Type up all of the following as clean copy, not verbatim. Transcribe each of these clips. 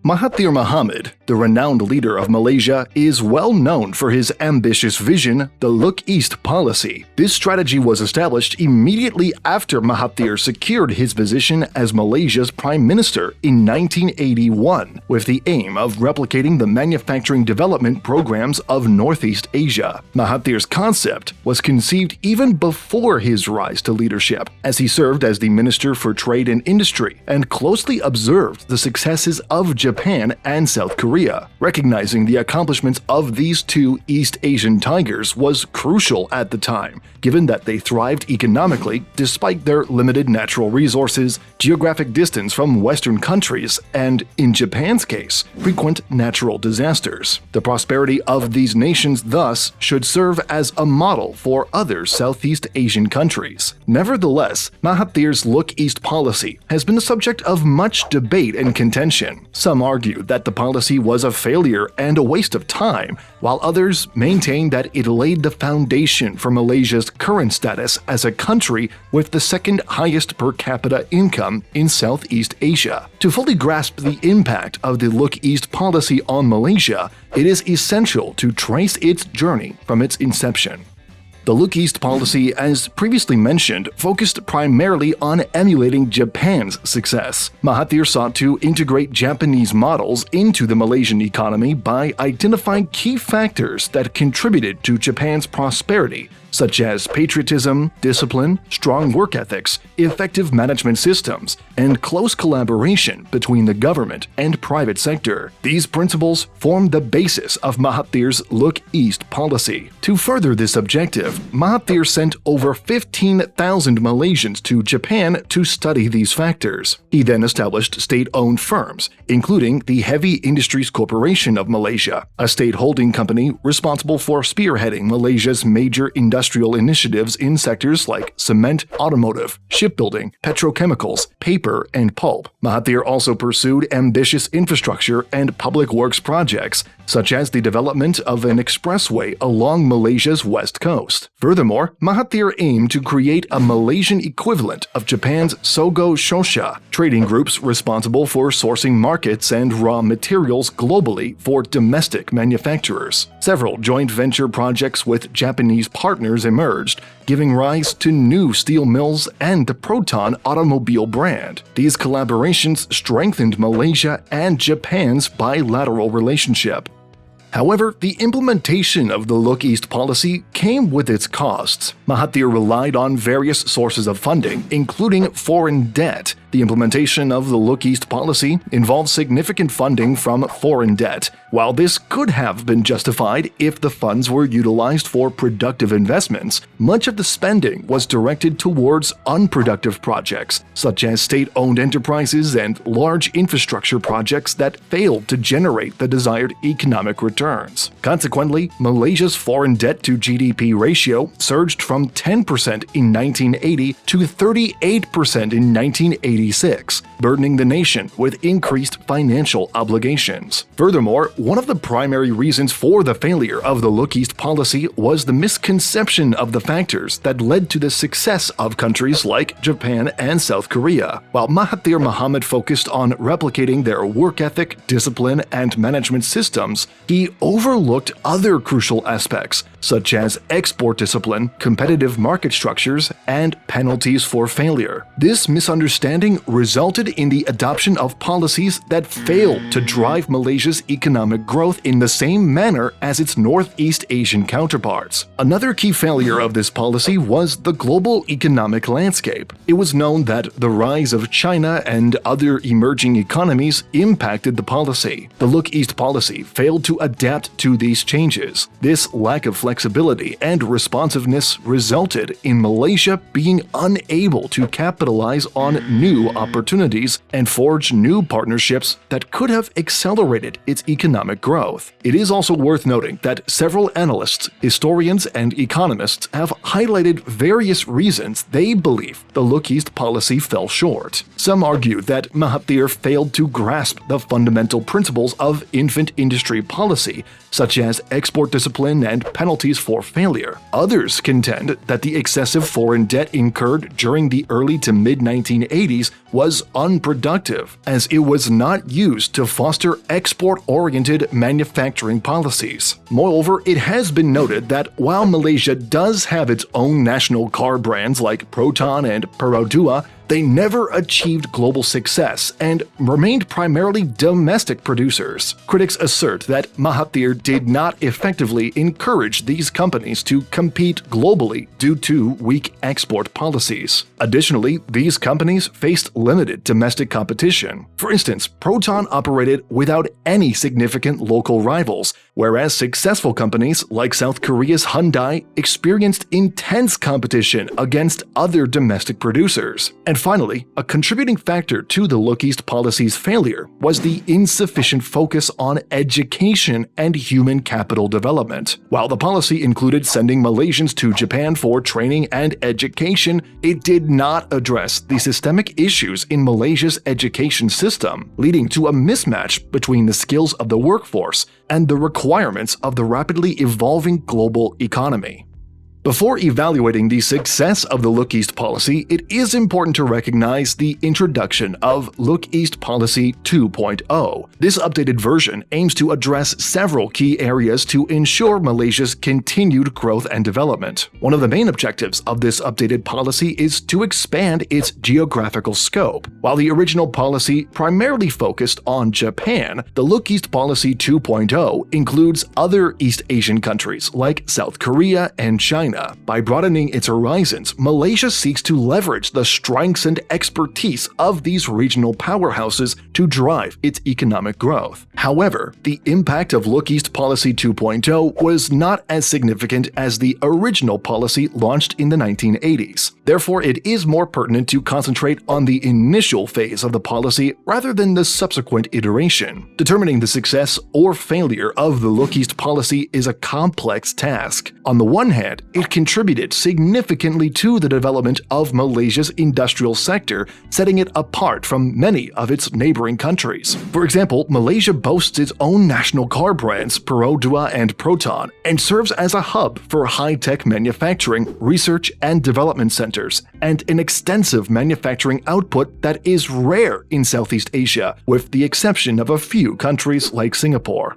Mahathir Mohamad, the renowned leader of Malaysia, is well known for his ambitious vision, the Look East policy. This strategy was established immediately after Mahathir secured his position as Malaysia's Prime Minister in 1981, with the aim of replicating the manufacturing development programs of Northeast Asia. Mahathir's concept was conceived even before his rise to leadership, as he served as the Minister for Trade and Industry and closely observed the successes of Japan and South Korea. Recognizing the accomplishments of these two East Asian tigers was crucial at the time, given that they thrived economically despite their limited natural resources, geographic distance from Western countries, and, in Japan's case, frequent natural disasters. The prosperity of these nations thus should serve as a model for other Southeast Asian countries. Nevertheless, Mahathir's Look East policy has been the subject of much debate and contention. Some argued that the policy was a failure and a waste of time, while others maintained that it laid the foundation for Malaysia's current status as a country with the second highest per capita income in Southeast Asia. To fully grasp the impact of the Look East policy on Malaysia, it is essential to trace its journey from its inception. The Look East policy, as previously mentioned, focused primarily on emulating Japan's success. Mahathir sought to integrate Japanese models into the Malaysian economy by identifying key factors that contributed to Japan's prosperity, such as patriotism, discipline, strong work ethics, effective management systems, and close collaboration between the government and private sector. These principles form the basis of Mahathir's Look East policy. To further this objective, Mahathir sent over 15,000 Malaysians to Japan to study these factors. He then established state-owned firms, including the Heavy Industries Corporation of Malaysia, a state holding company responsible for spearheading Malaysia's major industrial initiatives in sectors like cement, automotive, shipbuilding, petrochemicals, paper, and pulp. Mahathir also pursued ambitious infrastructure and public works projects, such as the development of an expressway along Malaysia's west coast. Furthermore, Mahathir aimed to create a Malaysian equivalent of Japan's Sogo Shosha, trading groups responsible for sourcing markets and raw materials globally for domestic manufacturers. Several joint venture projects with Japanese partners emerged, giving rise to new steel mills and the Proton automobile brand. These collaborations strengthened Malaysia and Japan's bilateral relationship. However, the implementation of the Look East policy came with its costs. Mahathir relied on various sources of funding, including foreign debt. The implementation of the Look East policy involved significant funding from foreign debt. While this could have been justified if the funds were utilized for productive investments, much of the spending was directed towards unproductive projects, such as state-owned enterprises and large infrastructure projects that failed to generate the desired economic returns. Consequently, Malaysia's foreign debt to GDP ratio surged from 10% in 1980 to 38% in 1986, burdening the nation with increased financial obligations. Furthermore, one of the primary reasons for the failure of the Look East policy was the misconception of the factors that led to the success of countries like Japan and South Korea. While Mahathir Mohamad focused on replicating their work ethic, discipline, and management systems, he overlooked other crucial aspects, such as export discipline, competitive market structures, and penalties for failure. This misunderstanding resulted in the adoption of policies that failed to drive Malaysia's economic growth in the same manner as its Northeast Asian counterparts. Another key failure of this policy was the global economic landscape. It was known that the rise of China and other emerging economies impacted the policy. The Look East policy failed to adapt to these changes. This lack of flexibility and responsiveness resulted in Malaysia being unable to capitalize on new opportunities and forge new partnerships that could have accelerated its economic growth. It is also worth noting that several analysts, historians, and economists have highlighted various reasons they believe the Look East policy fell short. Some argue that Mahathir failed to grasp the fundamental principles of infant industry policy, such as export discipline and penalties for failure. Others contend that the excessive foreign debt incurred during the early to mid-1980s was unproductive, as it was not used to foster export-oriented manufacturing policies. Moreover, it has been noted that while Malaysia does have its own national car brands like Proton and Perodua, they never achieved global success and remained primarily domestic producers. Critics assert that Mahathir did not effectively encourage these companies to compete globally due to weak export policies. Additionally, these companies faced limited domestic competition. For instance, Proton operated without any significant local rivals, whereas successful companies like South Korea's Hyundai experienced intense competition against other domestic producers. And finally, a contributing factor to the Look East policy's failure was the insufficient focus on education and human capital development. While the policy included sending Malaysians to Japan for training and education, it did not address the systemic issues in Malaysia's education system, leading to a mismatch between the skills of the workforce and the requirements of the rapidly evolving global economy. Before evaluating the success of the Look East policy, it is important to recognize the introduction of Look East Policy 2.0. This updated version aims to address several key areas to ensure Malaysia's continued growth and development. One of the main objectives of this updated policy is to expand its geographical scope. While the original policy primarily focused on Japan, the Look East Policy 2.0 includes other East Asian countries like South Korea and China. By broadening its horizons, Malaysia seeks to leverage the strengths and expertise of these regional powerhouses to drive its economic growth. However, the impact of Look East Policy 2.0 was not as significant as the original policy launched in the 1980s. Therefore, it is more pertinent to concentrate on the initial phase of the policy rather than the subsequent iteration. Determining the success or failure of the Look East policy is a complex task. On the one hand, it contributed significantly to the development of Malaysia's industrial sector, setting it apart from many of its neighboring countries. For example, Malaysia boasts its own national car brands, Perodua and Proton, and serves as a hub for high-tech manufacturing, research and development centers, and an extensive manufacturing output that is rare in Southeast Asia, with the exception of a few countries like Singapore.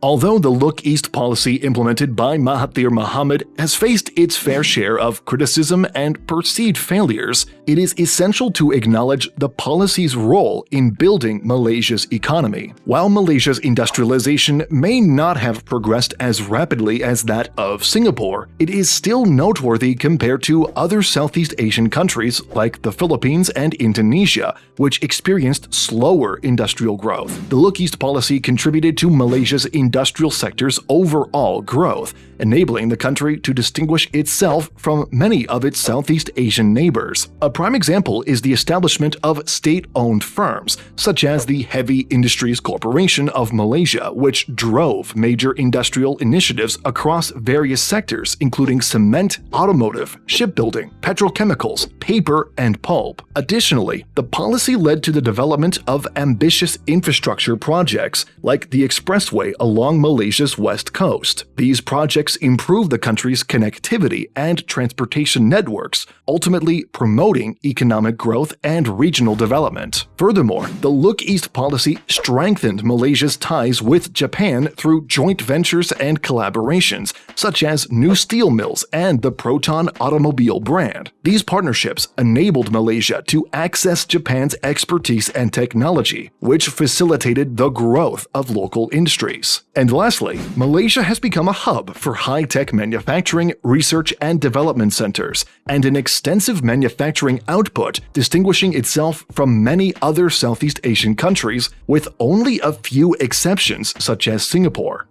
Although the Look East policy implemented by Mahathir Mohamad has faced its fair share of criticism and perceived failures, it is essential to acknowledge the policy's role in building Malaysia's economy. While Malaysia's industrialization may not have progressed as rapidly as that of Singapore, it is still noteworthy compared to other Southeast Asian countries like the Philippines and Indonesia, which experienced slower industrial growth. The Look East policy contributed to Malaysia's industrial sector's overall growth, enabling the country to distinguish itself from many of its Southeast Asian neighbors. A prime example is the establishment of state-owned firms, such as the Heavy Industries Corporation of Malaysia, which drove major industrial initiatives across various sectors, including cement, automotive, shipbuilding, petrochemicals, paper, and pulp. Additionally, the policy led to the development of ambitious infrastructure projects, like the expressway along Malaysia's west coast. These projects improve the country's connectivity and transportation networks, ultimately promoting economic growth and regional development. Furthermore, the Look East policy strengthened Malaysia's ties with Japan through joint ventures and collaborations, such as new steel mills and the Proton automobile brand. These partnerships enabled Malaysia to access Japan's expertise and technology, which facilitated the growth of local industries. And lastly, Malaysia has become a hub for high-tech manufacturing, research and development centers, and an extensive manufacturing output, distinguishing itself from many other Southeast Asian countries, with only a few exceptions such as Singapore.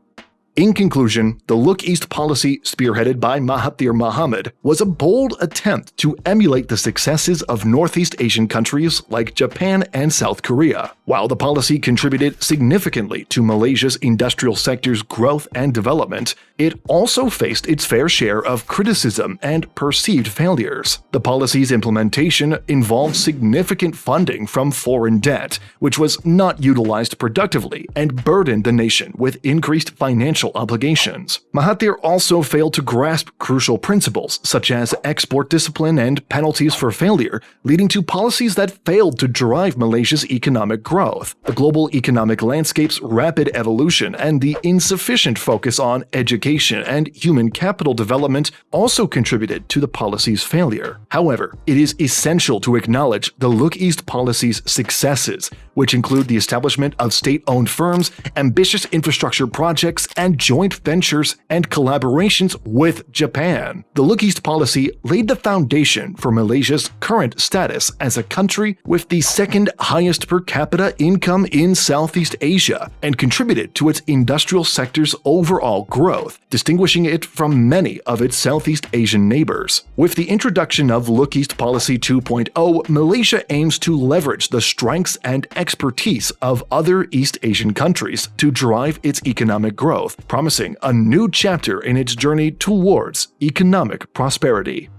In conclusion, the Look East policy, spearheaded by Mahathir Mohamad, was a bold attempt to emulate the successes of Northeast Asian countries like Japan and South Korea. While the policy contributed significantly to Malaysia's industrial sector's growth and development, it also faced its fair share of criticism and perceived failures. The policy's implementation involved significant funding from foreign debt, which was not utilized productively and burdened the nation with increased financial financial obligations. Mahathir also failed to grasp crucial principles such as export discipline and penalties for failure, leading to policies that failed to drive Malaysia's economic growth. The global economic landscape's rapid evolution and the insufficient focus on education and human capital development also contributed to the policy's failure. However, it is essential to acknowledge the Look East policy's successes, which include the establishment of state-owned firms, ambitious infrastructure projects, and joint ventures and collaborations with Japan. The Look East policy laid the foundation for Malaysia's current status as a country with the second highest per capita income in Southeast Asia and contributed to its industrial sector's overall growth, distinguishing it from many of its Southeast Asian neighbors. With the introduction of Look East Policy 2.0, Malaysia aims to leverage the strengths and expertise of other East Asian countries to drive its economic growth, promising a new chapter in its journey towards economic prosperity.